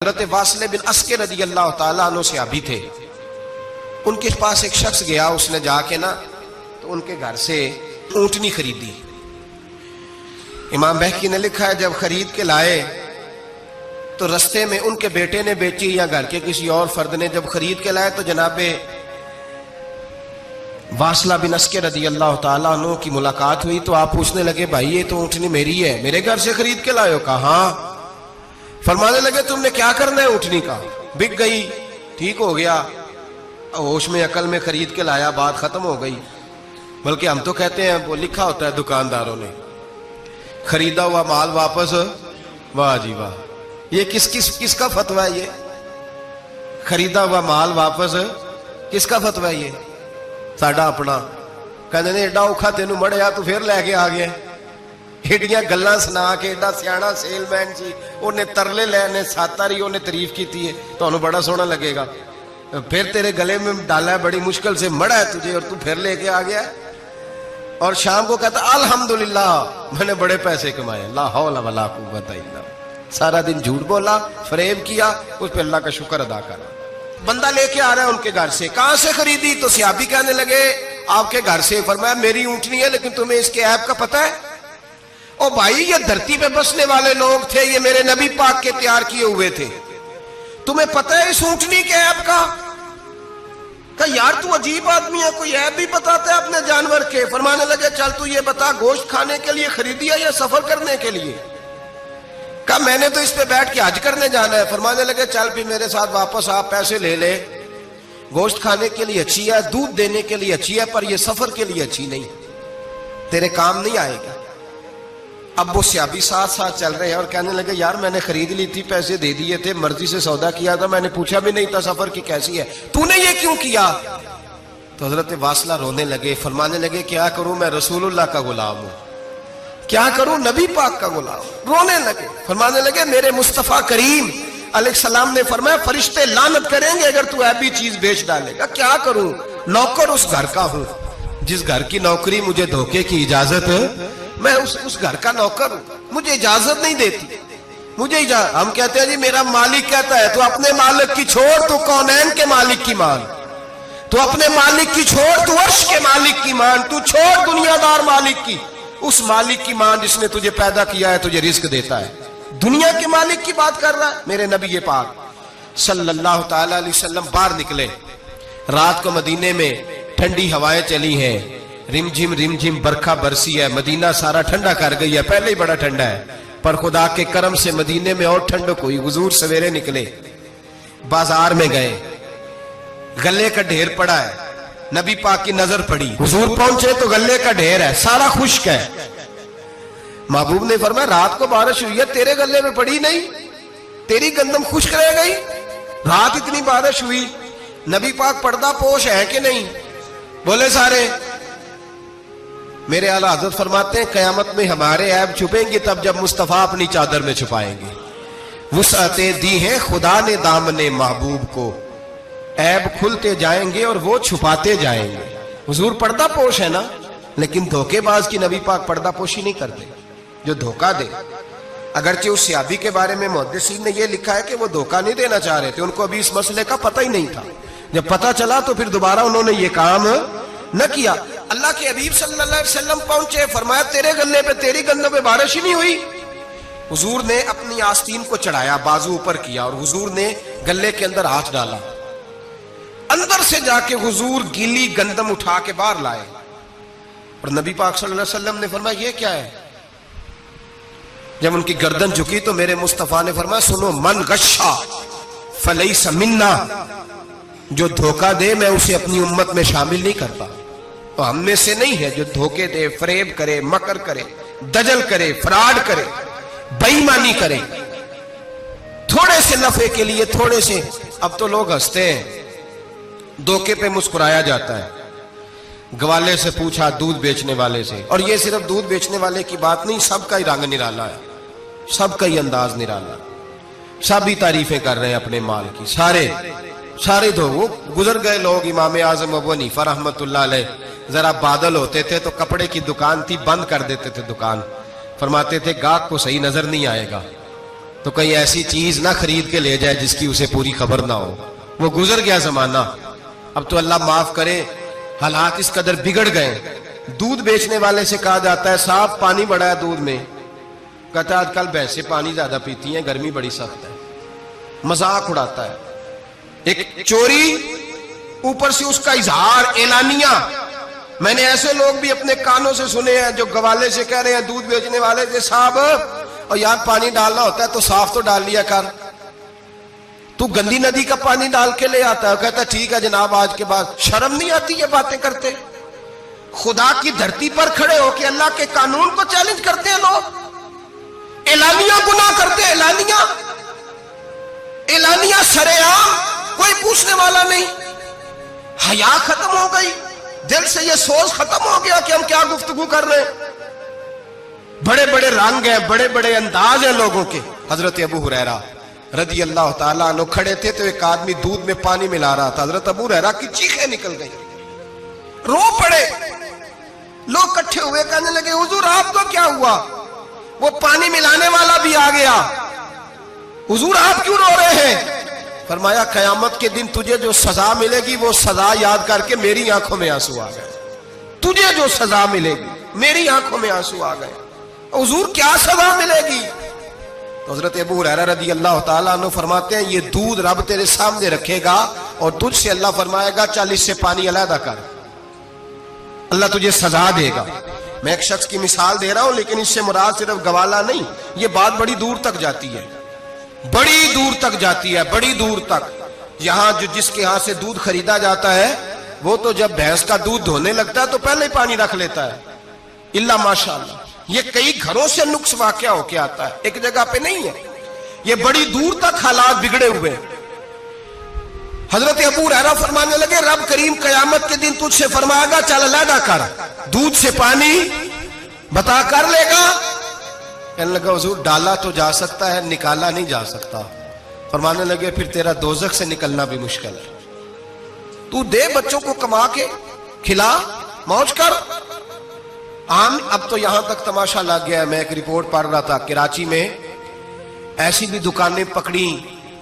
हजरत Vasil बिन अस्के रजी अल्लाह ताला अन्हु सहाबी थे। उनके पास एक शख्स गया, उसने जाके ना तो उनके घर से ऊंटनी खरीदी। इमाम बहकी ने लिखा है जब खरीद के लाए तो रस्ते में उनके बेटे ने बेची या घर के किसी और फर्द ने जब खरीद के लाए तो जनाबे वासला बिन अस्के रदी अल्लाह ताला अन्हु की मुलाकात हुई। तो आप पूछने लगे भाई ये तो ऊँटनी मेरी है, मेरे घर से खरीद के लाए हो? कहा हाँ। फरमाने लगे तुमने क्या करना है ऊँटनी का? बिक गई, ठीक हो गया, होश में अकल में खरीद के लाया, बात खत्म हो गई। बल्कि हम तो कहते हैं वो लिखा होता है दुकानदारों ने खरीदा हुआ माल वापस। वाह जी वाह, ये किसका फतवा है? ये खरीदा हुआ माल वापस किसका फतवा है? ये साडा अपना। कहते ने एडा औखा तेन मड़िया तू फिर लैके आ गया। एडियां गल्लां सुना के एडा सियाना सेलमैन जी उन्हें तरले लैने सातारी उन्हें तारीफ की है, तो बड़ा सोहना लगेगा। फिर तेरे गले में डाला है, बड़ी मुश्किल से मड़ा है तुझे और तू फिर लेके आ गया। और शाम को कहता अल्हम्दुलिल्लाह मैंने बड़े पैसे कमाए, ला हौला वला कुव्वता इल्ला। सारा दिन झूठ बोला, फरेब किया, उस पर अल्लाह का शुक्र अदा करा। बंदा लेके आ रहा है उनके घर से, कहां से खरीदी? तो सहाबी कहने लगे आपके घर से। फरमाया मेरी ऊँटनी है लेकिन तुम्हें इसके ऐब का पता है? ओ भाई ये धरती पे बसने वाले लोग थे, ये मेरे नबी पाक के तैयार किए हुए थे, तुम्हें पता है इस ऊँटनी के ऐब का? कहा यार तू अजीब आदमी है, कोई ऐब भी बताता है अपने जानवर के। फरमाने लगे चल तू ये बता गोश्त खाने के लिए खरीदी है या सफर करने के लिए? कहा मैंने तो इस पे बैठ के हज करने जाना है। फरमाने लगे चल भी मेरे साथ वापस आप पैसे ले ले, गोश्त खाने के लिए अच्छी है, दूध देने के लिए अच्छी है, पर ये सफर के लिए अच्छी नहीं, तेरे काम नहीं आएगा। अब वो सहाबी साथ साथ चल रहे हैं और कहने लगे यार मैंने खरीद ली थी, पैसे दे दिए थे, मर्जी से सौदा किया था, मैंने पूछा भी नहीं था सफर की कैसी है, तूने ये क्यों किया? तो हजरत वासला रोने लगे, फरमाने लगे क्या करूं मैं रसूलुल्लाह का गुलाम हूं, क्या करूं नबी पाक का गुलाम। रोने लगे, फरमाने लगे मेरे मुस्तफा करीम अलैहिस्सलाम ने फरमाया फरिश्ते लानत करेंगे अगर तू ऐसी चीज बेच डालेगा। क्या करूं, नौकर उस घर का हूं जिस घर की नौकरी मुझे धोखे की इजाजत है, मैं उस घर का नौकर हूं, मुझे इजाजत नहीं देती, मुझे हम कहते हैं जी मेरा मालिक कहता है तो अपने मालिक की छोड़, तू कौनैन के मालिक की मान, तू अपने मालिक की छोड़, तू अर्श के मालिक की मान, तू छोड़ दुनियादार मालिक की, उस मालिक की मान जिसने तुझे पैदा किया है, तुझे रिस्क देता है। दुनिया के मालिक की बात कर रहा है। मेरे नबी पाक सल्लल्लाहु ताला अलैहि वसल्लम बाहर निकले, रात को मदीने में ठंडी हवाएं चली हैं, रिमझिम बरखा बरसी है, मदीना सारा ठंडा कर गई है, पहले ही बड़ा ठंडा है, पर खुदा के करम से मदीने में और ठंडक हुई। हुजूर सवेरे निकले, बाजार में गए, गल्ले का ढेर पड़ा है, नबी पाक की नजर पड़ी, हुजूर पहुंचे तो गल्ले का ढेर है, सारा खुश्क है। महबूब ने फरमाया रात को बारिश हुई है, तेरे गल्ले में पड़ी नहीं, तेरी गंदम खुश्क रह गई, रात इतनी बारिश हुई, नबी पाक पर्दा पोश है कि नहीं? बोले सारे। मेरे आला हज़रत फरमाते हैं कयामत में हमारे ऐब छुपेंगे तब जब मुस्तफा अपनी चादर में छुपाएंगे। वुसअते दी है खुदा ने दामने महबूब को, ऐब खुलते जाएंगे और वो छुपाते जाएंगे। हुजूर पर्दा पोश है ना, लेकिन धोखेबाज की नबी पाक पर्दा पोशी नहीं करते, जो धोखा दे। अगरचे उस सहाबी के बारे में मुहद्दिसीन ने यह लिखा है कि वो धोखा नहीं देना चाह रहे थे, उनको अभी इस मसले का पता ही नहीं था, जब पता चला तो फिर दोबारा उन्होंने ये काम न किया। अल्लाह के हबीब सल्लल्लाहु अलैहि वसल्लम पहुंचे, फरमाया तेरे गले पे तेरी गंदम पे बारिश ही नहीं हुई। हुजूर ने अपनी आस्तीन को चढ़ाया, बाजू ऊपर किया और हुजूर ने गले के अंदर हाथ डाला, अंदर से जाके हुजूर गीली गंदम उठा के बाहर लाए और नबी पाक सल्लल्लाहु अलैहि वसल्लम ने फरमाया ये क्या है? जब उनकी गर्दन झुकी तो मेरे मुस्तफा ने फरमाया सुनो, मन गश्शा फलैसा मिन्ना, जो धोखा दे मैं उसे अपनी उम्मत में शामिल नहीं करता। तो हम में से नहीं है जो धोखे दे, फरेब करे, मकर करे, दजल करे, फ्रॉड करे, बेईमानी करे, थोड़े से नफे के लिए, थोड़े से। अब तो लोग हंसते हैं, धोखे पे मुस्कुराया जाता है। ग्वाले से पूछा दूध बेचने वाले से, और ये सिर्फ दूध बेचने वाले की बात नहीं, सबका ही रंग निराला है, सबका ही अंदाज निराला, सब ही तारीफें कर रहे हैं अपने माल की, सारे दो। वो गुजर गए लोग, इमाम आजम अबू हनीफा रहमतुल्लाह अलैह, जरा बादल होते थे तो कपड़े की दुकान थी, बंद कर देते थे दुकान, फरमाते थे गाहक को सही नजर नहीं आएगा, तो कहीं ऐसी चीज ना खरीद के ले जाए जिसकी उसे पूरी खबर ना हो। वो गुजर गया जमाना। अब तो अल्लाह माफ करे, हालात इस कदर बिगड़ गए। दूध बेचने वाले से कहा जाता है साहब पानी बड़ा है दूध में, कहता है आजकल भैंसे पानी ज्यादा पीती हैं, गर्मी बड़ी सख्त है। मजाक उड़ाता है। एक चोरी, ऊपर से उसका इजहार एलानिया। मैंने ऐसे लोग भी अपने कानों से सुने हैं जो गवाले से कह रहे हैं दूध बेचने वाले से, साहब और यार पानी डालना होता है तो साफ तो डाल लिया कर, तू गंदी नदी का पानी डाल के ले आता है। कहता ठीक है जनाब, आज के बाद शर्म नहीं आती ये बातें करते? खुदा की धरती पर खड़े होकर अल्लाह के कानून को चैलेंज करते हैं लोग, एलानिया गुनाह करते हैं, एलानिया एलानिया सरेआम, कोई पूछने वाला नहीं। हया खत्म हो गई, दिल से ये सोच खत्म हो गया कि हम क्या गुफ्तगू कर रहे हैं। बड़े बड़े रंग हैं, बड़े बड़े अंदाज हैं लोगों के। हजरत अबू हुरैरा रदी अल्लाह ताला अन्हु खड़े थे तो एक आदमी दूध में पानी मिला रहा था। हजरत अबू हुरैरा की चीखें निकल गई, रो पड़े। लोग इकट्ठे हुए, कहने लगे हुजूर आपको क्या हुआ? वो पानी मिलाने वाला भी आ गया, हुजूर आप क्यों रो रहे हैं? फरमाया कयामत के दिन तुझे जो सजा मिलेगी वो सजा याद करके मेरी आंखों में आंसू आ गए। तुझे जो सजा मिलेगी मेरी आंखों में आंसू आ गए। हुजूर क्या सजा मिलेगी? तो हजरत अबू हुरैरा रज़ी अल्लाह ताला अन्हु फरमाते हैं ये दूध रब तेरे सामने रखेगा और तुझसे अल्लाह फरमाएगा चल इससे पानी अलहदा कर, अल्लाह तुझे सजा देगा। मैं एक शख्स की मिसाल दे रहा हूं, लेकिन इससे मुराद सिर्फ गवाला नहीं, ये बात बड़ी दूर तक जाती है, बड़ी दूर तक जाती है, बड़ी दूर तक। यहां जो जिसके यहां से दूध खरीदा जाता है वो तो जब भैंस का दूध धोने लगता है तो पहले ही पानी रख लेता है, इल्ला माशाअल्लाह। ये कई घरों से नुक्स वाकया होके आता है, एक जगह पे नहीं है, ये बड़ी दूर तक हालात बिगड़े हुए। हजरत अबू हुरैरा फरमाने लगे रब करीम कयामत के दिन तुझसे फरमाएगा चल अलहदा कर, दूध से पानी बता कर लेगा। कहने लगा हुजूर डाला तो जा सकता है, निकाला नहीं जा सकता। फरमाने लगे फिर तेरा दोजख से निकलना भी मुश्किल है, तू दे बच्चों को कमा के खिला, मौज कर। अब तो यहां तक तमाशा लग गया है। मैं एक रिपोर्ट पढ़ रहा था, कराची में ऐसी भी दुकानें पकड़ी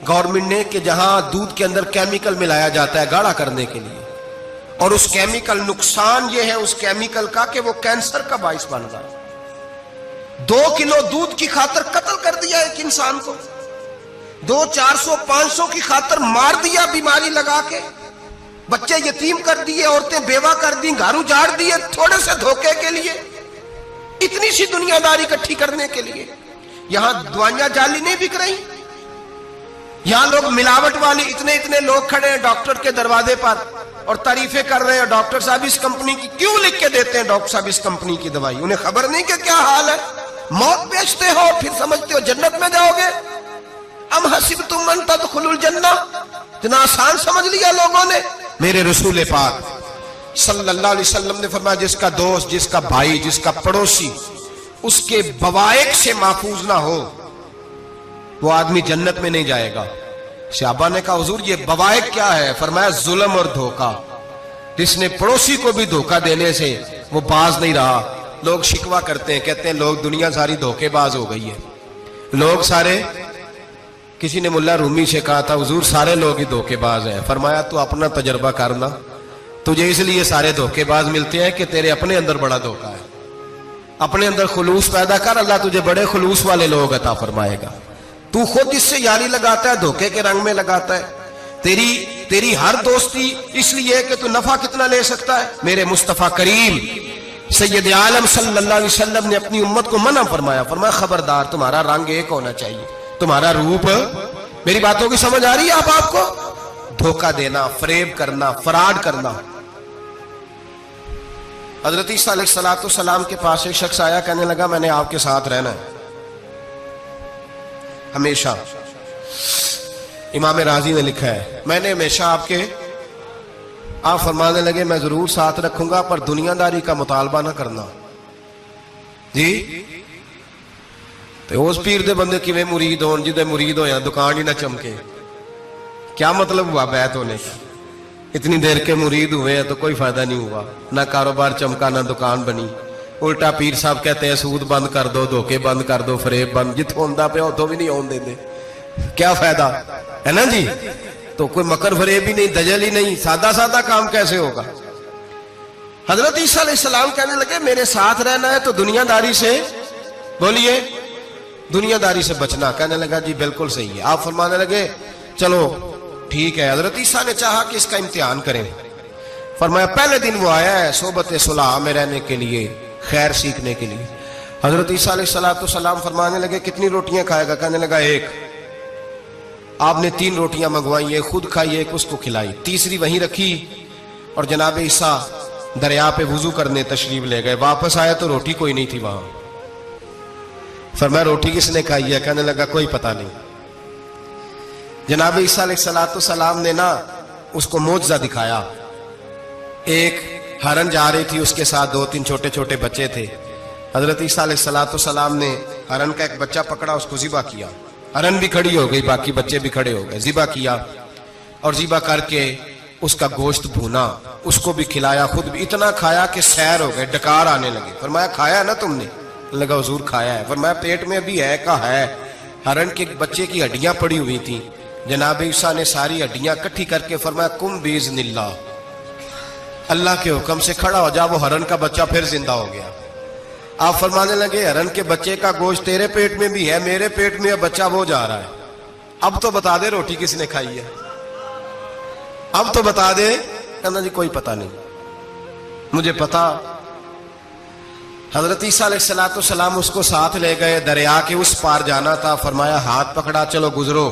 गवर्नमेंट ने कि जहां दूध के अंदर केमिकल मिलाया जाता है गाढ़ा करने के लिए, और उस केमिकल, नुकसान यह है उस केमिकल का कि वो कैंसर का बाइस बन रहा है। 2 किलो दूध की खातर कत्ल कर दिया एक इंसान को, 200-400-500 की खातर मार दिया बीमारी लगा के, बच्चे यतीम कर दिए, औरतें बेवा कर दी, घर उजाड़ दिए थोड़े से धोखे के लिए, इतनी सी दुनियादारी इकट्ठी करने के लिए। यहां दवाइयां जाली नहीं बिक रही, यहां लोग मिलावट वाली, इतने इतने लोग खड़े हैं डॉक्टर के दरवाजे पर और तारीफें कर रहे हैं, डॉक्टर साहब इस कंपनी की क्यों लिख के देते हैं, डॉक्टर साहब इस कंपनी की दवाई, उन्हें खबर नहीं कि क्या हाल है। मौत बेचते हो फिर समझते हो जन्नत में जाओगे। अम हसिबतुम अन तदखुलुल जन्नह, इतना आसान समझ लिया लोगों ने। मेरे रसूल पाक सल्लल्लाहु अलैहि वसल्लम ने फरमाया जिसका दोस्त, जिसका भाई, जिसका पड़ोसी उसके बवाइक से महफूज ना हो वो आदमी जन्नत में नहीं जाएगा। सहाबा ने कहा हुजूर ये बवाइक क्या है? फरमाया जुल्म और धोखा। जिसने पड़ोसी को भी धोखा देने से वो बाज नहीं रहा। लोग शिकवा करते हैं, कहते हैं लोग दुनिया सारी धोखेबाज हो गई है, लोग सारे। किसी ने मुल्ला रूमी से कहा था हुजूर सारे लोग ही धोखेबाज हैं। फरमाया तू अपना तजर्बा करना, तुझे इसलिए सारे धोखेबाज मिलते हैं कि तेरे अपने अंदर बड़ा धोखा है। अपने अंदर खुलूस पैदा कर, अल्लाह तुझे बड़े खुलूस वाले लोग अता फरमाएगा। तू खुद इससे यारी लगाता है, धोखे के रंग में लगाता है। तेरी हर दोस्ती इसलिए है कि तू नफा कितना ले सकता है। मेरे मुस्तफा करीम सैयद आलम सल्लल्लाहु अलैहि वसल्लम ने अपनी उम्मत को मना फरमाया, फरमाया खबरदार तुम्हारा रंग एक होना चाहिए, तुम्हारा रूप। मेरी बातों की समझ आ रही है आप? आपको धोखा देना, फरेब करना, फराड करना। हजरत ईसा अलैहिस्सलाम के पास एक शख्स आया, कहने लगा मैंने आपके साथ रहना है हमेशा। इमाम राजी ने लिखा है मैंने हमेशा आपके, आप फरमाने लगे मैं जरूर साथ रखूंगा पर दुनियादारी का मुतालबा ना करना जी। तो उस पीर दे बंदे किवें मुरीद होन जिदे मुरीद होया दुकान ही ना चमके, क्या मतलब हुआ बैत होने का? इतनी देर के मुरीद हुए हैं तो कोई फायदा नहीं हुआ, ना कारोबार चमका ना दुकान बनी। उल्टा पीर साहब कहते हैं सूद बंद कर दो, धोखे बंद कर दो, फरेब बंद, जितों आंदा पे उतों भी नहीं आउण देंदे, क्या फायदा है ना जी। तो कोई मकर फरेब ही नहीं, दजल ही नहीं, सादा सादा काम कैसे होगा। हजरत ईसा अलैहिस्सलाम कहने लगे मेरे साथ रहना है तो दुनियादारी से, बोलिए, दुनियादारी से बचना। कहने लगा जी बिल्कुल सही है। आप फरमाने लगे चलो ठीक है। हजरत ईसा ने चाहा कि इसका इम्तिहान करें। फरमाया पहले दिन वो आया है सोबत सुलह में रहने के लिए, खैर सीखने के लिए। हजरत ईसा अलैहिस्सलाम फरमाने लगे कितनी रोटियां खाएगा। कहने लगा एक। आपने 3 रोटियां मंगवाई, एक खुद खाई, एक उसको खिलाई, तीसरी वहीं रखी और जनाब ईसा दरिया पे वुजू करने तशरीफ ले गए। वापस आया तो रोटी कोई नहीं थी वहां। फरमाया रोटी किसने खाई है। कहने लगा कोई पता नहीं। जनाब ईसा अलैहिस्सलाम ने ना उसको मोजज़ा दिखाया। एक हरन जा रही थी, उसके साथ 2-3 छोटे छोटे बच्चे थे। हजरत ईसा अलैहिस्सलाम ने हरन का एक बच्चा पकड़ा, उसको ज़िबा किया। हरन भी खड़ी हो गई, बाकी बच्चे भी खड़े हो गए। ज़िबा किया और ज़िबा करके उसका गोश्त भूना, उसको भी खिलाया, खुद भी इतना खाया कि सैर हो गए, डकार आने लगे। फरमाया खाया ना तुमने। लगा हुजूर खाया है। फरमाया पेट में अभी है का है। हरन के बच्चे की हड्डियां पड़ी हुई थी। जनाब ईसा ने सारी हड्डियां इकट्ठी करके फरमाया कुम बिइज़्निल्लाह, अल्लाह के हुक्म से खड़ा हो जा। वो हरन का बच्चा फिर जिंदा हो गया। आप फरमाने लगे हरन के बच्चे का गोश्त तेरे पेट में भी है, मेरे पेट में बच्चा वो जा रहा है, अब तो बता दे रोटी किसने खाई है, अब तो बता दे। कहना जी कोई पता नहीं, मुझे पता। हजरत ईसा अलैहिस्सलाम उसको साथ ले गए, दरिया के उस पार जाना था। फरमाया हाथ पकड़ा चलो गुजरो।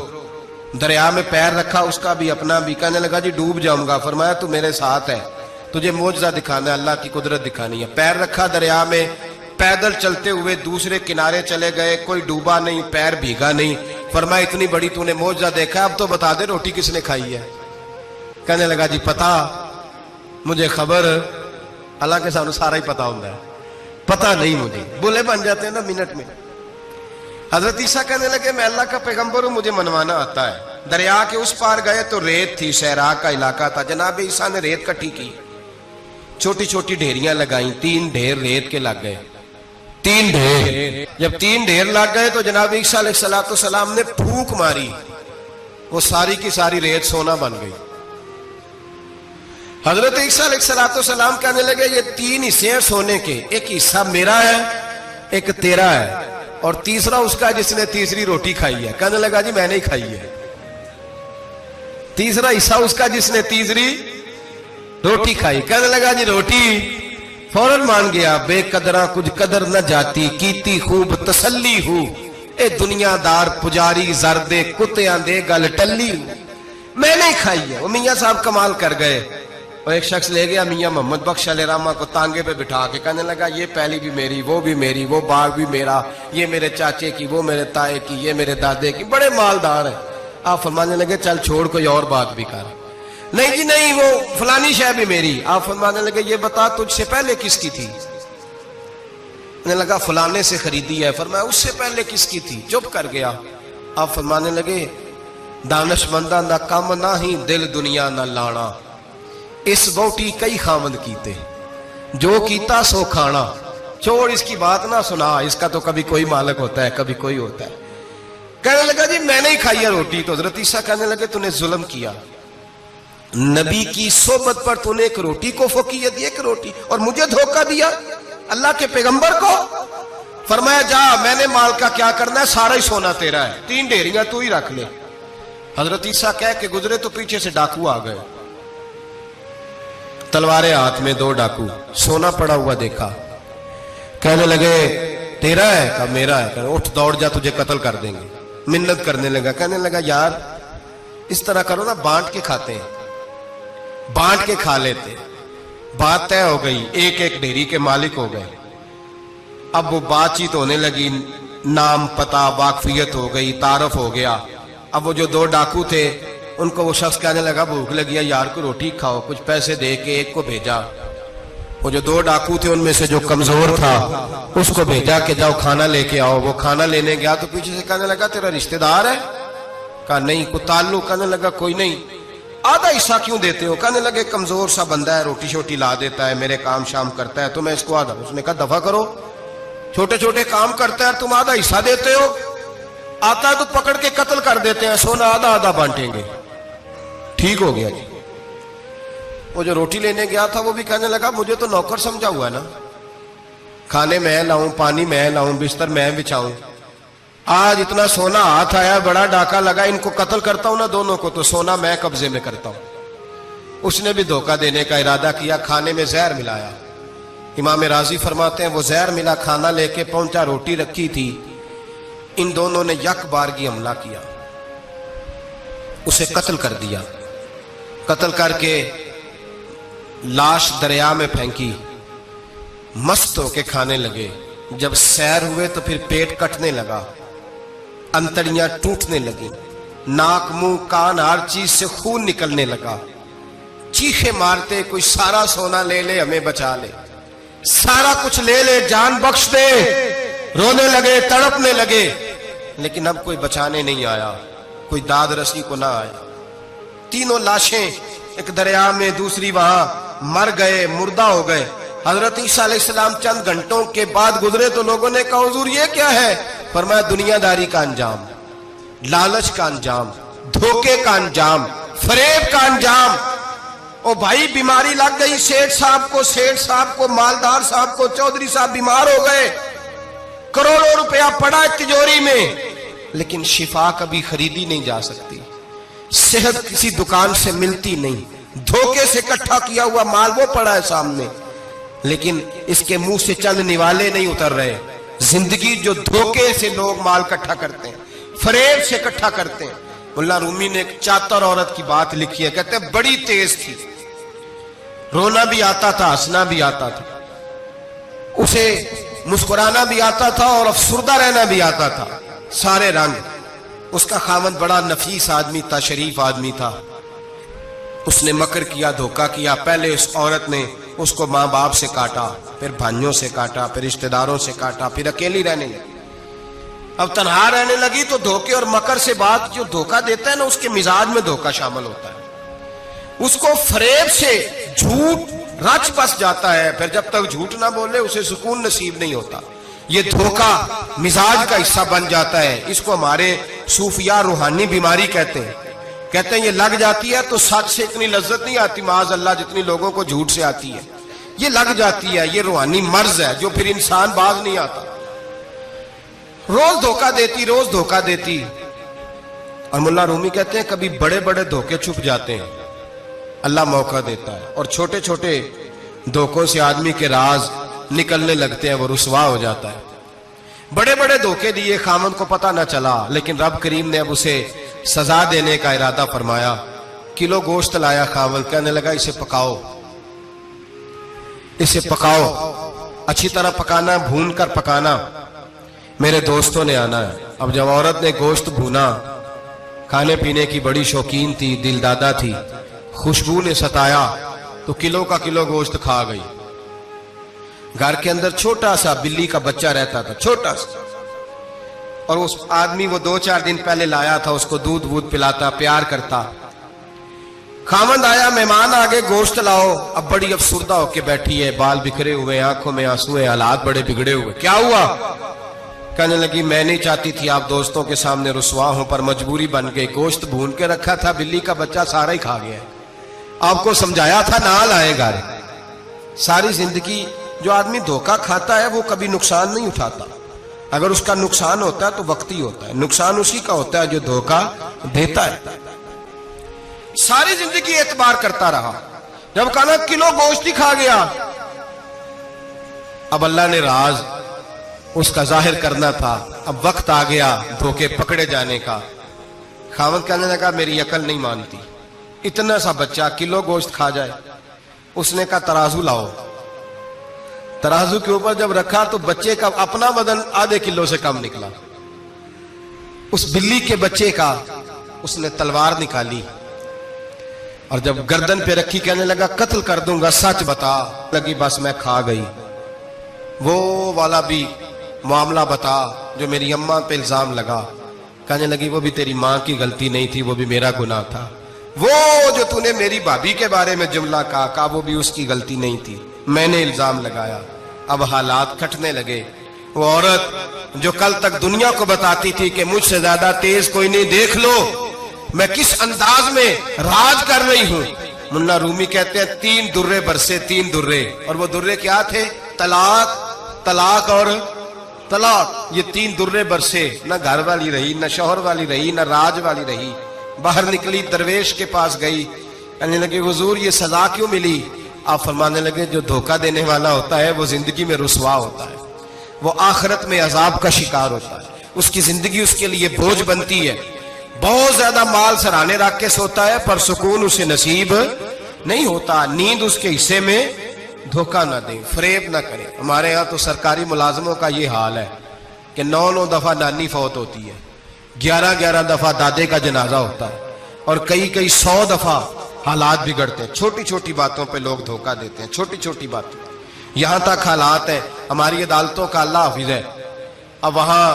दरिया में पैर रखा, उसका भी अपना भी। कहने लगा जी डूब जाऊंगा। फरमाया तू मेरे साथ है, तुझे मोजज़ा दिखाना है, अल्लाह की कुदरत दिखानी है। पैर रखा दरिया में, पैदल चलते हुए दूसरे किनारे चले गए। कोई डूबा नहीं, पैर भीगा नहीं। फरमाया इतनी बड़ी तूने मोजज़ा देखा, अब तो बता दे रोटी किसने खाई है। कहने लगा जी पता, मुझे खबर, हालांकि सानू सारा ही पता होता है, पता नहीं मुझे। बुले बन जाते हैं ना मिनट में। हजरत ईसा कहने लगे मैं अल्लाह का पैगंबर हूं, मुझे मनवाना आता है। दरिया के उस पार गए तो रेत थी, सहरा का इलाका था। जनाब ईसा ने रेत इकट्ठी की, छोटी छोटी ढेरियां लगाई। 3 ढेर रेत के लग गए, 3 ढेर। जब 3 ढेर लग गए तो जनाब ईसा अलैहिस्सलाम ने फूंक मारी, वो सारी की सारी रेत सोना बन गई। हजरत ईसा अलैहिस्सलाम कहने लगे ये 3 हिस्से हैं सोने के, एक हिस्सा मेरा है, एक तेरा है और तीसरा उसका जिसने तीसरी रोटी खाई है। कहने लगा जी मैंने ही खाई है। तीसरा हिस्सा उसका जिसने तीसरी रोटी खाई। कहने लगा जी रोटी। फौरन मान गया बेकदरा कुछ कदर न जाती, कीती खूब तसल्ली हूं, ए दुनियादार पुजारी जरदे कुत्तियां दे गल टल्ली हूं, मैंने ही खाई है। वो मियाँ साहब कमाल कर गए। और एक शख्स ले गया मियाँ मोहम्मद बख्श अलैहिर्रहमा को तांगे पे बिठा के, कहने लगा ये पहली भी मेरी, वो भी मेरी, वो बाग भी मेरा, ये मेरे चाचे की, वो मेरे ताए की, ये मेरे दादे की, बड़े मालदार है। आप फरमाने लगे चल छोड़ कोई और बात भी कर। नहीं जी नहीं, वो फलानी शय भी मेरी। आप फरमाने लगे ये बता तुझसे पहले किसकी थी। कहने लगा फलाने से खरीदी है। फरमाया उससे पहले किसकी थी। चुप कर गया। आप फरमाने लगे दानशमंदा दा कम ना ही दिल दुनिया ना लाना, इस वोटी कई खामद कीते, जो कीता सो खाना। छोड़ इसकी बात ना सुना, इसका तो कभी कोई मालिक होता है, कभी कोई होता है। कहने लगा जी मैंने ही खाई है रोटी। तो हजरत ईसा कहने लगे तूने जुल्म किया, नबी की सोबत पर तूने एक रोटी को फकीयत दी, एक रोटी, और मुझे धोखा दिया अल्लाह के पैगंबर को। फरमाया जा मैंने माल का क्या करना है, सारा ही सोना तेरा है, 3 ढेरियां तू ही रख ले। हजरत ईसा कह के गुजरे तो पीछे से डाकू आ गए, तलवारें हाथ में, 2 डाकू, सोना पड़ा हुआ देखा। कहने लगे तेरा है? कहा मेरा है। कहने उठ दौड़ जा तुझे कत्ल कर देंगे। मिन्नत करने लगा। कहने लगा यार इस तरह करो ना, बांट के खाते हैं, बांट के खा लेते। बात तय हो गई, एक एक ढेरी के मालिक हो गए। अब वो बातचीत होने लगी, नाम पता वाकफियत हो गई, तारफ हो गया। अब वो जो 2 डाकू थे उनको वो शख्स कहने लगा भूख लगी है यार को रोटी खाओ, कुछ पैसे दे के एक को भेजा। वो जो 2 डाकू थे उनमें से जो कमजोर था उसको भेजा कि जाओ खाना लेके आओ। वो खाना लेने गया तो पीछे से कहने लगा तेरा रिश्तेदार है? कहा नहीं। को ताल्लुक? कहने लगा कोई नहीं। आधा हिस्सा क्यों देते हो? कहने लगे कमजोर सा बंदा है, रोटी शोटी ला देता है, मेरे काम शाम करता है, तो मैं इसको आधा। उसने कहा दफा करो, छोटे छोटे काम करता है, तुम आधा हिस्सा देते हो, आता है तो पकड़ के कत्ल कर देते हैं, सोना आधा आधा बांटेंगे। ठीक हो गया जी। वो जो रोटी लेने गया था वो भी कहने लगा मुझे तो नौकर समझा हुआ है ना, खाने मैं लाऊं, पानी मैं लाऊं, बिस्तर मैं बिछाऊं, आज इतना सोना हाथ आया, बड़ा डाका लगा, इनको कत्ल करता हूं ना दोनों को, तो सोना मैं कब्जे में करता हूं। उसने भी धोखा देने का इरादा किया, खाने में जहर मिलाया। इमाम राजी फरमाते हैं वो जहर मिला खाना लेके पहुंचा, रोटी रखी थी, इन दोनों ने यक बारगी हमला किया, उसे कत्ल कर दिया। कत्ल करके लाश दरिया में फेंकी, मस्त होके खाने लगे। जब सैर हुए तो फिर पेट कटने लगा, अंतड़ियां टूटने लगी, नाक मुंह कान हर चीज से खून निकलने लगा। चीखे मारते कोई सारा सोना ले ले, हमें बचा ले, सारा कुछ ले ले, जान बख्श दे। रोने लगे, तड़पने लगे, लेकिन अब कोई बचाने नहीं आया, कोई दाद रसी को ना आया। तीनों लाशें एक दरिया में, दूसरी वहां मर गए, मुर्दा हो गए। हजरत ईसा अलैहिस्सलाम चंद घंटों के बाद गुजरे तो लोगों ने कहा हुजूर ये क्या है? फरमाया दुनियादारी का अंजाम, लालच का अंजाम, धोखे का अंजाम, फरेब का अंजाम। ओ भाई बीमारी लग गई सेठ साहब को, मालदार साहब को, चौधरी साहब बीमार हो गए, करोड़ों रुपया पड़ा तिजोरी में, लेकिन शिफा कभी खरीदी नहीं जा सकती, सेहत किसी दुकान से मिलती नहीं, धोखे से इकट्ठा किया हुआ माल वो पड़ा है सामने, लेकिन इसके मुंह से चंद निवाले नहीं उतर रहे। जिंदगी जो धोखे से लोग माल इकट्ठा करते हैं, फरेब से इकट्ठा करते हैं। मुल्ला रूमी ने एक चातर औरत की बात लिखी है, कहते हैं बड़ी तेज थी, रोना भी आता था, हंसना भी आता था, उसे मुस्कुराना भी आता था और अफसुर्दा रहना भी आता था, सारे रंग। उसका खामद बड़ा नफीस आदमी था, शरीफ आदमी था। उसने मकर किया, धोखा किया। पहले उस औरत ने उसको माँ बाप से काटा, फिर भाइयों से काटा, फिर रिश्तेदारों से काटा, फिर अकेली रहने लगी। अब तन्हा रहने लगी तो धोखे और मकर से बात, जो धोखा देता है ना उसके मिजाज में धोखा शामिल होता है, उसको फरेब से झूठ रच बस जाता है, फिर जब तक झूठ ना बोले उसे सुकून नसीब नहीं होता। ये धोखा मिजाज का हिस्सा बन जाता है। इसको हमारे सूफिया रूहानी बीमारी कहते हैं। कहते हैं ये लग जाती है तो सच से इतनी लज्जत नहीं आती माज अल्लाह जितनी लोगों को झूठ से आती है। ये लग जाती है, ये रूहानी मर्ज है जो फिर इंसान बाज नहीं आता। रोज धोखा देती, रोज धोखा देती। और मुल्ला रूमी कहते हैं कभी बड़े बड़े धोखे छुप जाते हैं, अल्लाह मौका देता है, और छोटे छोटे धोखों से आदमी के राज निकलने लगते हैं, वो रुसवा हो जाता है। बड़े बड़े धोखे दिए, खामद को पता न चला, लेकिन रब करीम ने अब उसे सजा देने का इरादा फरमाया। किलो गोश्त लाया खामद, कहने लगा इसे पकाओ, इसे पकाओ, अच्छी तरह पकाना, भून कर पकाना, मेरे दोस्तों ने आना है। अब जब औरत ने गोश्त भूना, खाने पीने की बड़ी शौकीन थी, दिलदादा थी, खुशबू ने सताया तो किलो का किलो गोश्त खा गई। घर के अंदर छोटा सा बिल्ली का बच्चा रहता था, छोटा सा, और उस आदमी वो 2-4 दिन पहले लाया था, उसको दूध वूध पिलाता, प्यार करता। खामद आया, मेहमान आगे, गोश्त लाओ। अब बड़ी अफसुर्दा होके बैठी है, बाल बिखरे हुए, आंखों में आंसू है, हालात बड़े बिगड़े हुए। क्या हुआ? कहने लगी मैं नहीं चाहती थी आप दोस्तों के सामने रुसवा हूं, पर मजबूरी बन गई। गोश्त भून के रखा था, बिल्ली का बच्चा सारा ही खा गया। आपको समझाया था ना लाएगा। सारी जिंदगी जो आदमी धोखा खाता है वो कभी नुकसान नहीं उठाता। अगर उसका नुकसान होता है तो वक्ती होता है, नुकसान उसी का होता है जो धोखा देता है। सारी जिंदगी एतबार करता रहा, जब कहा किलो गोश्त ही खा गया। अब अल्लाह ने राज उसका जाहिर करना था, अब वक्त आ गया धोखे पकड़े जाने का। खामद कहने लगा मेरी अकल नहीं मानती, इतना सा बच्चा किलो गोश्त खा जाए। उसने कहा तराजू लाओ। तराजू के ऊपर जब रखा तो बच्चे का अपना वजन आधे किलो से कम निकला। उस बिल्ली के बच्चे का उसने तलवार निकाली और जब गर्दन पे रखी, कहने लगा कत्ल कर दूंगा, सच बता। लगी बस मैं खा गई। वो वाला भी मामला बता जो मेरी अम्मा पे इल्जाम लगा। कहने लगी वो भी तेरी माँ की गलती नहीं थी, वो भी मेरा गुनाह था। वो जो तूने मेरी भाभी के बारे में जुमला कहा वो भी उसकी गलती नहीं थी, मैंने इल्जाम लगाया। अब हालात खटने लगे। वो औरत जो कल तक दुनिया को बताती थी कि मुझसे ज्यादा तेज कोई नहीं, देख लो मैं किस अंदाज में राज कर रही हूं। मुन्ना रूमी कहते हैं 3 दुर्रे बरसे, 3 दुर्रे, और वो दुर्रे क्या थे? तलाक, तलाक और तलाक। ये 3 दुर्रे बरसे। न घर वाली रही, न शौहर वाली रही, न राज वाली रही। बाहर निकली, दरवेश के पास गई, कहने लगे हुजूर ये सजा क्यों मिली? आप फरमाने लगे जो धोखा देने वाला होता है वो जिंदगी में रुसवा होता है, वो आखिरत में अजाब का शिकार होता है, उसकी जिंदगी उसके लिए बोझ बनती है। बहुत ज्यादा माल सराहने रख के सोता है पर सुकून उसे नसीब नहीं होता। नींद उसके हिस्से में धोखा ना दे, फरेब ना करे। हमारे यहाँ तो सरकारी मुलाजमों का ये हाल है कि 9-9 दफा नानी फौत होती है, 11-11 दफा दादे का जनाजा होता है, और कई 100 दफा हालात बिगड़ते हैं। छोटी छोटी बातों पे लोग धोखा देते हैं, छोटी छोटी बातों। यहां तक हालात है, हमारी अदालतों का अल्लाह हाफिज है, अब वहां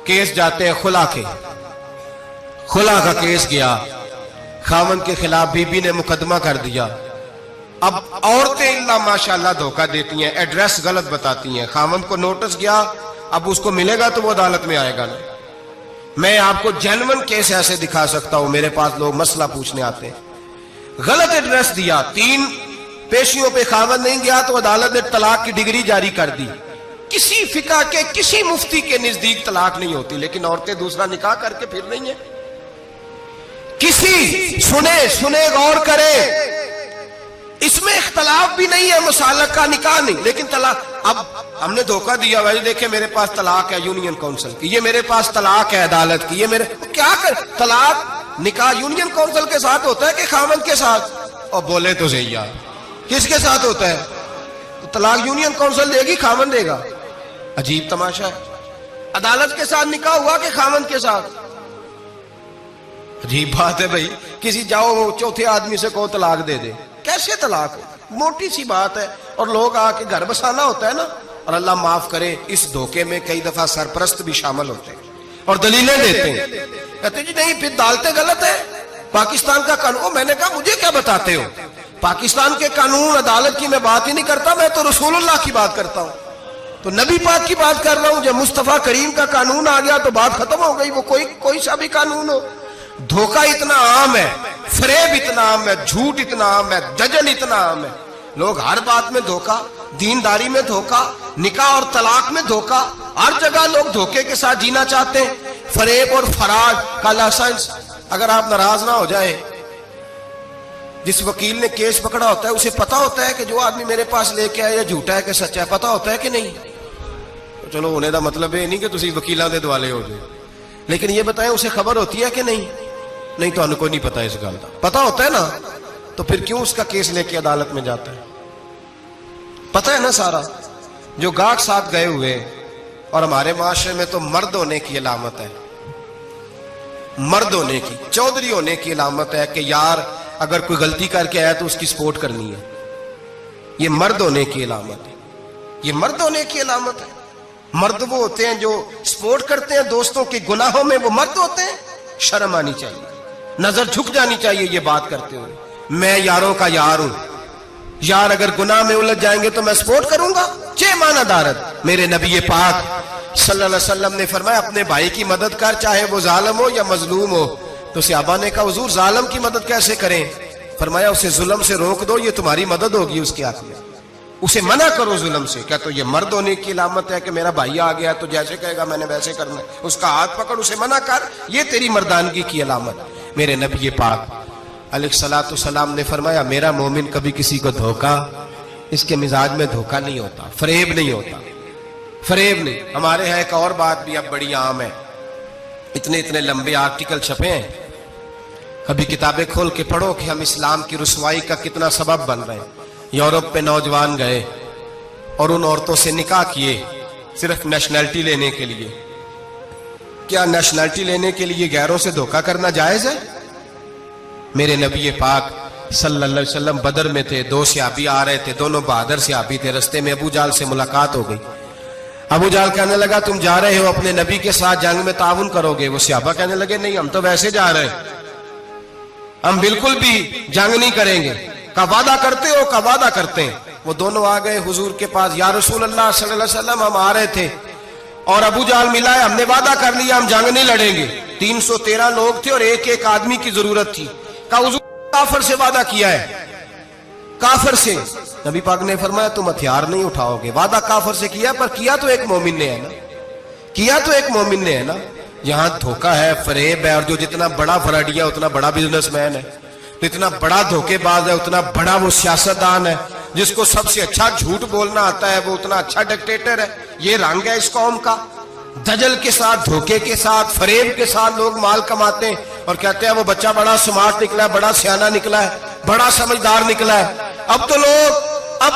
केस जाते हैं खुला के। खुला का केस गया, खामन के खिलाफ बीबी ने मुकदमा कर दिया। अब औरतें इल्ला माशाल्लाह धोखा देती हैं, एड्रेस गलत बताती हैं। खामन को नोटिस गया, अब उसको मिलेगा तो वो अदालत में आएगा ना। मैं आपको जेन्युइन केस ऐसे दिखा सकता हूं, मेरे पास लोग मसला पूछने आते हैं। गलत एड्रेस दिया, 3 पेशियों पे खामन नहीं गया तो अदालत ने तलाक की डिग्री जारी कर दी। किसी फिका के किसी मुफ्ती के नजदीक तलाक नहीं होती, लेकिन औरतें दूसरा निकाह करके फिर रही हैं। किसी सुने गौर करे, इसमें इख्तलाफ भी नहीं है, मुसालक का निकाह नहीं, लेकिन तलाक। अब हमने धोखा दिया, भाई देखे मेरे पास तलाक है यूनियन काउंसिल की, ये मेरे पास तलाक है अदालत की, ये मेरे क्या कर। तलाक निकाह यूनियन काउंसिल के साथ होता है कि खामन के साथ? और बोले तो सही यार, किसके साथ होता है? तो तलाक यूनियन काउंसिल देगी, खामन देगा? अजीब तमाशा है। अदालत के साथ निकाह हुआ कि खामन के साथ? अजीब बात है भाई। किसी जाओ चौथे आदमी से कहो तलाक दे दे, कैसे तलाक हो? मोटी सी बात है। और लोग आके घर बसाना होता है ना, और अल्लाह माफ करे इस धोखे में कई दफा सरपरस्त भी शामिल होते हैं और दलीलें देते हैं, कहते जी नहीं फिर दालते गलत है, पाकिस्तान का कानून। मैंने कहा मुझे क्या बताते हो? पाकिस्तान के कानून अदालत की मैं बात ही नहीं करता, मैं तो रसूलुल्लाह की बात करता हूं, तो नबी पाक की बात कर रहा हूं। जब मुस्तफा करीम का कानून आ गया तो बात खत्म हो गई, वो कोई सा भी कानून हो। धोखा इतना आम है, फरेब इतना आम है, झूठ इतना आम है, दजल इतना आम है। लोग हर बात में धोखा, दीनदारी में धोखा, निकाह और तलाक में धोखा, हर जगह लोग धोखे के साथ जीना चाहते हैं। फरेब और फराड का लाइसेंस। अगर आप नाराज ना हो जाए, जिस वकील ने केस पकड़ा होता है उसे पता होता है कि जो आदमी मेरे पास लेके आया झूठा है कि सच्चा है, पता होता है कि नहीं? तो चलो होने का मतलब ये नहीं कि तुम वकीलों के दुआले हो जाए, लेकिन ये बताएं उसे खबर होती है कि नहीं? नहीं तो उनको नहीं पता इस गल का। पता होता है ना, तो फिर क्यों उसका केस लेके अदालत में जाता है? पता है ना सारा। जो गाहक साथ गए हुए, और हमारे माशरे में तो मर्द होने की अलामत है, मर्द होने की, चौधरी होने की अलामत है कि यार अगर कोई गलती करके आया तो उसकी सपोर्ट करनी है। ये मर्द होने की अलामत है, ये मर्द होने की अलामत है। मर्द वो होते हैं जो सपोर्ट करते हैं दोस्तों के गुनाहों में, वो मर्द होते हैं। शर्म आनी चाहिए, नजर झुक जानी चाहिए ये बात करते हुए। मैं यारों का यार हूं, यार अगर गुनाह में उलझ जाएंगे तो मैं सपोर्ट करूंगा। चे माना दारत। मेरे नबी पाक सल्लल्लाहु अलैहि वसल्लम ने फरमाया अपने भाई की मदद कर, चाहे वो जालिम हो या मजलूम हो। तो सहाबा ने कहा हुजूर जालिम की मदद कैसे करें? फरमाया उसे जुल्म से रोक दो, ये तुम्हारी मदद होगी उसके हाथ में। उसे मना करो जुल्म से। क्या तो ये मर्द होने की अलामत है कि मेरा भाई आ गया तो जैसे कहेगा मैंने वैसे करना है, उसका हाथ पकड़ उसे मना कर, ये तेरी मर्दानगी की अलामत। मेरे नबी पाक अलैहिस्सलातु सलाम ने फरमाया मेरा मोमिन कभी किसी को धोखा, इसके मिजाज में धोखा नहीं होता, फरेब नहीं होता, फरेब नहीं। हमारे यहाँ एक और बात भी अब बड़ी आम है, इतने इतने लंबे आर्टिकल छपे हैं, कभी किताबें खोल के पढ़ो कि हम इस्लाम की रुसवाई का कितना सबब बन रहे हैं। यूरोप पे नौजवान गए और उन औरतों से निकाह किए सिर्फ नेशनैलिटी लेने के लिए। क्या नेशनैलिटी लेने के लिए गैरों से धोखा करना जायज है? मेरे नबी पाक सल्लल्लाहु अलैहि वसल्लम बदर में थे, 2 सहाबी आ रहे थे, दोनों बहादुर सहाबी थे। रास्ते में अबू जाल से मुलाकात हो गई। अबू जाल कहने लगा तुम जा रहे हो अपने नबी के साथ जंग में ताउन करोगे? वो सहाबा कहने लगे नहीं हम तो वैसे जा रहे हैं। हम बिल्कुल भी जंग नहीं करेंगे। का वादा करते हो? का वादा करते हैं। वो दोनों आ गए हुजूर के पास, या रसूल अल्लाह सल्लल्लाहु अलैहि वसल्लम हम आ रहे थे और अबू जहल मिला है, हमने वादा कर लिया हम जंग नहीं लड़ेंगे। 313 लोग थे और एक एक आदमी की जरूरत थी। का हुजूर काफिर से वादा किया है, काफिर से। नबी पाक ने फरमाया तुम हथियार नहीं उठाओगे। वादा काफिर से किया, पर किया तो एक मोमिन ने है ना, किया तो एक मोमिन ने है ना। यहां धोखा है, फरेब है, और जो जितना बड़ा फराडिया उतना बड़ा बिजनेसमैन है, जितना बड़ा धोखेबाज है उतना बड़ा वो सियासतदान है, जिसको सबसे अच्छा झूठ बोलना आता है वो उतना अच्छा डिक्टेटर है। ये रंग है इस कौम का। दजल के साथ, धोखे के साथ, फरेब के साथ लोग माल कमाते हैं और कहते हैं वो बच्चा बड़ा स्मार्ट निकला है, बड़ा सियाना निकला है, बड़ा समझदार निकला है। अब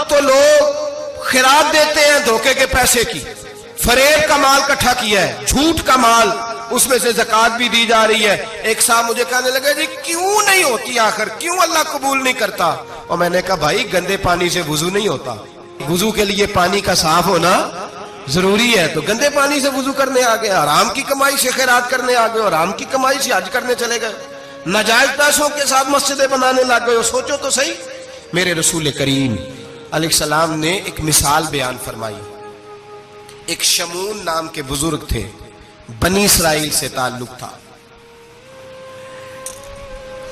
तो लोग खिरात देते हैं धोखे के पैसे की। फरेब का माल इकट्ठा किया है, झूठ का माल, उसमें से ज़कात भी दी जा रही है। एक साहब मुझे कहने लगे जी क्यों नहीं होती आखिर, क्यों अल्लाह कबूल नहीं करता? और मैंने कहा भाई गंदे पानी से वुजू नहीं होता, वुजू के लिए पानी का साफ होना जरूरी है। तो गंदे पानी से वुजू करने आ गए, हराम की कमाई से खैरात करने आ गए, और हराम की कमाई से हज करने चले गए, नाजायज पैसों के साथ मस्जिदें बनाने लग गए। सोचो तो सही। मेरे रसूल करीम अलैहिस्सलाम ने एक मिसाल बयान फरमाई। एक शमून नाम के बुजुर्ग थे, बनी इसराइल से ताल्लुक था,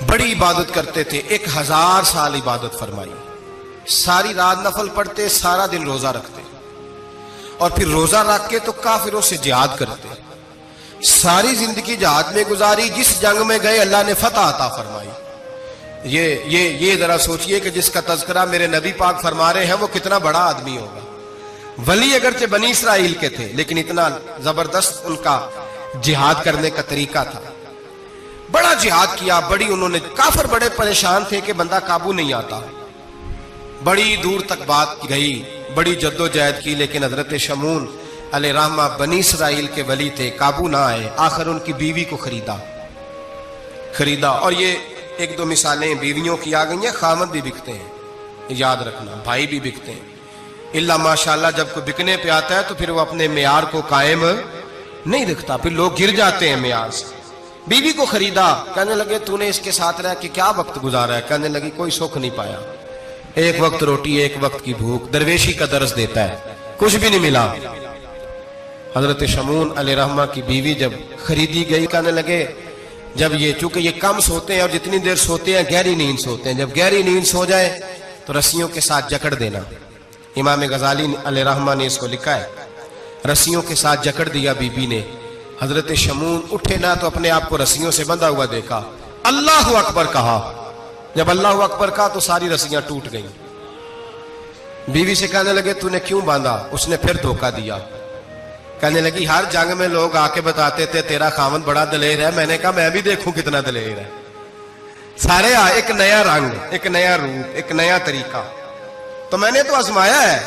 बड़ी इबादत करते थे, 1000 साल इबादत फरमाई, सारी रात नफल पढ़ते, सारा दिन रोजा रखते, और फिर रोजा रख के तो काफिरों से जिहाद करते। सारी जिंदगी जिहाद में गुजारी, जिस जंग में गए अल्लाह ने फतह अता फरमाई। ये जरा सोचिए कि जिसका तज़किरा मेरे नबी पाक फरमा रहे हैं वो कितना बड़ा आदमी होगा। वली अगरचे बनी इसराइल के थे, लेकिन इतना जबरदस्त उनका जिहाद करने का तरीका था। बड़ा जिहाद किया, बड़ी उन्होंने, काफिर बड़े परेशान थे कि बंदा काबू नहीं आता। बड़ी दूर तक बात गई, बड़ी जद्दोजहद की, लेकिन हजरत शमून अलैहिर्रहमा बनी इसराइल के वली थे, काबू ना आए। आखिर उनकी बीवी को खरीदा। और ये एक दो मिसालें बीवियों की आ गई हैं, खामद भी बिकते हैं, याद रखना, भाई भी बिकते हैं। इल्ला माशाल्लाह जब कोई बिकने पे आता है तो फिर वो अपने मेयार को कायम नहीं रखता, फिर लोग गिर जाते हैं मेयार से। बीवी को खरीदा, कहने लगे तूने इसके साथ रह के क्या वक्त गुजारा है? कहने लगी कोई सुख नहीं पाया, एक वक्त रोटी, एक वक्त की भूख, दरवेशी का दर्ज देता है, कुछ भी नहीं मिला। हजरत शमून अलैहिर्रहमा की बीवी जब खरीदी गई, कहने लगे जब ये, चूंकि ये कम सोते हैं और जितनी देर सोते हैं गहरी नींद सोते हैं, जब गहरी नींद सो जाए तो रस्सियों के साथ जकड़ देना। इमाम गजाली अलैहिर्रहमा ने इसको लिखा है, रस्सियों के साथ जकड़ दिया बीबी ने। हजरत शमून उठे ना तो अपने आप को रस्सियों से बंधा हुआ देखा, अल्लाहु अकबर कहा। जब अल्लाहु अकबर कहा तो सारी रस्सियां टूट गईं। बीवी से कहने लगे तूने क्यों बांधा? उसने फिर धोखा दिया। कहने लगी हर जंग में लोग आके बताते थे तेरा खामन बड़ा दलेर है। मैंने कहा मैं भी देखूं कितना दलेर है। सारे एक नया रंग, एक नया रूप, एक नया तरीका। तो मैंने तो आजमाया है,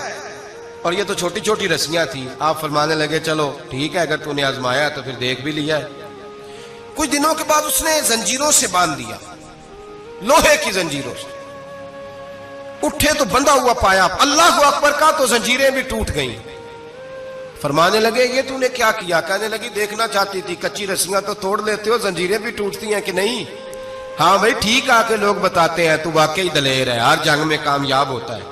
और ये तो छोटी छोटी रस्सियां थी। आप फरमाने लगे चलो ठीक है, अगर तूने आजमाया तो फिर देख भी लिया है। कुछ दिनों के बाद उसने जंजीरों से बांध दिया, लोहे की जंजीरों से। उठे तो बंधा हुआ पाया, अल्लाह अकबर का तो जंजीरें भी टूट गईं। फरमाने लगे ये तूने क्या किया? कहने लगी देखना चाहती थी, कच्ची रस्सियां तो तोड़ लेते हो, जंजीरें भी टूटती हैं कि नहीं? हाँ भाई ठीक आके लोग बताते हैं तू वाकई दलेर है, हर जंग में कामयाब होता है।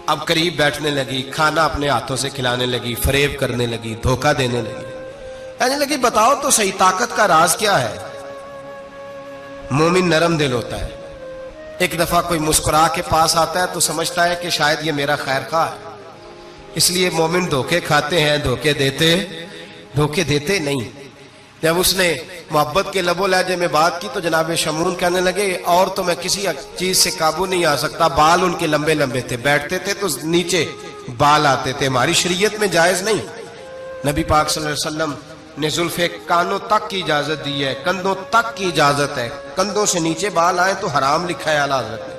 अब करीब बैठने लगी, खाना अपने हाथों से खिलाने लगी, फरेब करने लगी, धोखा देने लगी। कहने लगी बताओ तो सही ताकत का राज क्या है? मोमिन नरम दिल होता है। एक दफा कोई मुस्कुरा के पास आता है तो समझता है कि शायद ये मेरा खैर खा है, इसलिए मोमिन धोखे खाते हैं, धोखे देते नहीं। जब उसने मोहब्बत के लबो लहजे में बात की तो जनाब शमून कहने लगे और तो मैं किसी चीज से काबू नहीं आ सकता। बाल उनके लंबे लंबे थे, बैठते थे तो नीचे बाल आते थे, हमारी शरीयत में जायज नहीं। नबी पाक सल्लल्लाहु अलैहि वसल्लम ने जुल्फे कानों तक की इजाजत दी है, कंधों तक की इजाजत है। कंधों से नीचे बाल आए तो हराम लिखा है आला हज़रत ने,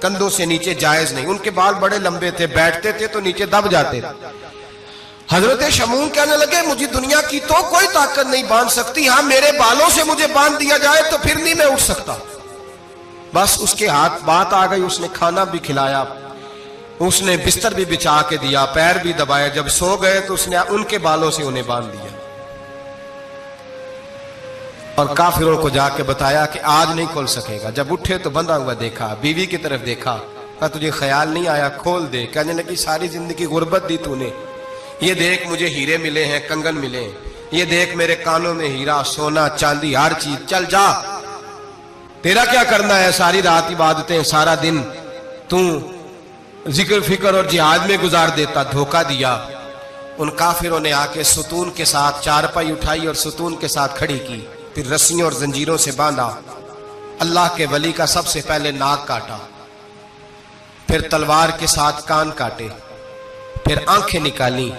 कंधों से नीचे जायज नहीं। उनके बाल बड़े लंबे थे, बैठते थे तो नीचे दब जाते थे। हजरत शमून कहने लगे मुझे दुनिया की तो कोई ताकत नहीं बांध सकती, हाँ मेरे बालों से मुझे बांध दिया जाए तो फिर नहीं मैं उठ सकता। बस उसके हाथ बात आ गई, उसने खाना भी खिलाया, उसने बिस्तर भी बिछा के दिया, पैर भी दबाया। जब सो गए तो उसने उनके बालों से उन्हें बांध दिया। और काफिरों को जाके बताया कि आज नहीं खोल सकेगा। जब उठे तो बंधा हुआ देखा, बीवी की तरफ देखा, कहा तुझे ख्याल नहीं आया खोल दे। कहने लगी सारी जिंदगी गुर्बत दी तूने, ये देख मुझे हीरे मिले हैं, कंगन मिले हैं, ये देख मेरे कानों में हीरा सोना चांदी हर चीज, चल जा, तेरा क्या करना है, सारी रात इबादतें, सारा दिन तू जिक्र फिक्र और जिहाद में गुजार देता। धोखा दिया। उन काफिरों ने आके सुतून के साथ चारपाई उठाई और सुतून के साथ खड़ी की, फिर रस्सियों और जंजीरों से बांधा। अल्लाह के वली का सबसे पहले नाक काटा, फिर तलवार के साथ कान काटे, फिर आंखें निकाली।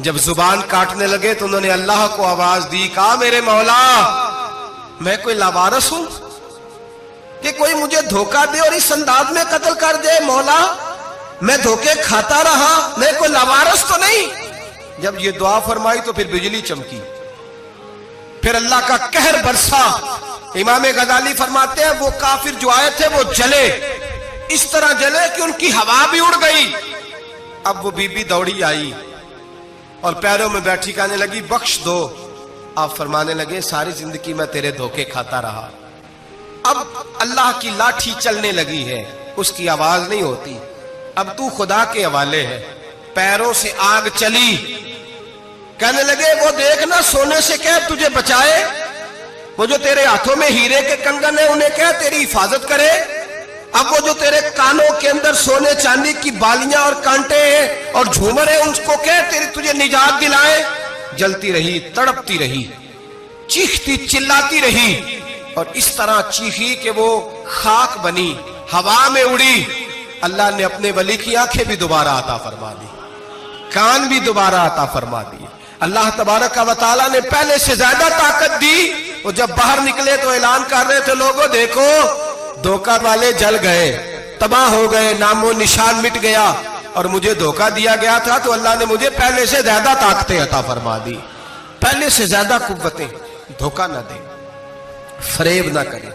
जब जुबान काटने लगे तो उन्होंने अल्लाह को आवाज दी, कहा मेरे मौला मैं कोई लावारस हूं कि कोई मुझे धोखा दे और इस अंदाज में कत्ल कर दे। मौला मैं धोखे खाता रहा, मैं कोई लावारस तो नहीं। जब ये दुआ फरमाई तो फिर बिजली चमकी, फिर अल्लाह का कहर बरसा। इमाम गजाली फरमाते हैं वो काफिर जो आए थे वो जले, इस तरह जले कि उनकी हवा भी उड़ गई। अब वो बीबी दौड़ी आई और पैरों में बैठी कहने लगी बख्श दो। आप फरमाने लगे सारी जिंदगी मैं तेरे धोखे खाता रहा, अब अल्लाह की लाठी चलने लगी है, उसकी आवाज नहीं होती, अब तू खुदा के हवाले है। पैरों से आग चली। कहने लगे वो देखना सोने से कह तुझे बचाए, वो जो तेरे हाथों में हीरे के कंगन है उन्हें कह तेरी हिफाजत करे। अब वो जो तेरे कानों के अंदर सोने चांदी की बालियां और कांटे हैं और झूमर है उनको कह तेरी तुझे निजात दिलाए। जलती रही, तड़पती रही, चीखती चिल्लाती रही और इस तरह चीखी कि वो खाक बनी, हवा में उड़ी। अल्लाह ने अपने वली की आंखें भी दोबारा अता फरमा दी, कान भी दोबारा अता फरमा दिए। अल्लाह तबारक व तआला ने पहले से ज्यादा ताकत दी। वो जब बाहर निकले तो ऐलान कर रहे थे लोगों देखो धोखा वाले जल गए, तबाह हो गए, नामो निशान मिट गया और मुझे धोखा दिया गया था तो अल्लाह ने मुझे पहले से ज्यादा ताकतें अता फरमा दी, पहले से ज्यादा कुव्वतें। धोखा ना दे, फरेब ना करे।